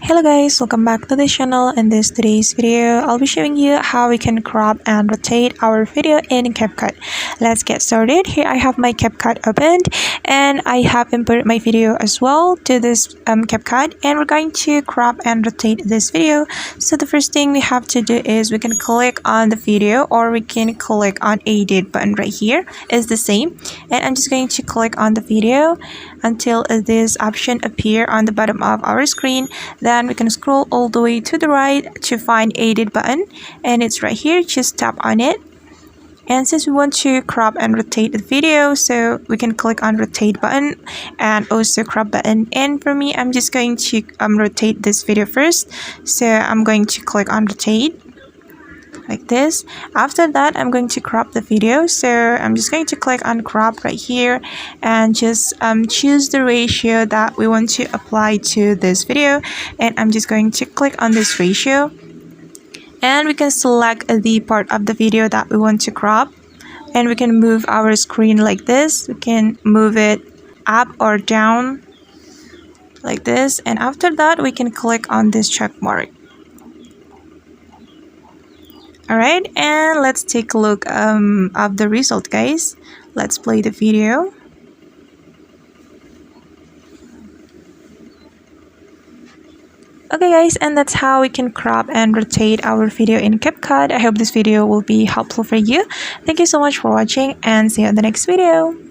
Hello guys, welcome back to the channel. In today's video, I'll be showing you how we can crop and rotate our video in CapCut. Let's get started. Here I have my CapCut opened and I have imported my video as well to this CapCut, and we're going to crop and rotate this video. So the first thing we have to do is we can click on the video, or we can click on edit button right here. Is the same, and I'm just going to click on the video until this option appear on the bottom of our screen. Then we can scroll all the way to the right to find edit button, and it's right here. Just tap on it, and since we want to crop and rotate the video, so we can click on rotate button and also crop button. And for me, I'm just going to rotate this video first, so I'm going to click on rotate like this. After that, I'm going to crop the video, so I'm just going to click on crop right here and just choose the ratio that we want to apply to this video, and I'm just going to click on this ratio, and we can select the part of the video that we want to crop, and we can move our screen like this. We can move it up or down like this, and after that we can click on this check mark. Alright, and let's take a look of the result, guys. Let's play the video. Okay guys, and that's how we can crop and rotate our video in CapCut. I hope this video will be helpful for you. Thank you so much for watching, and see you in the next video.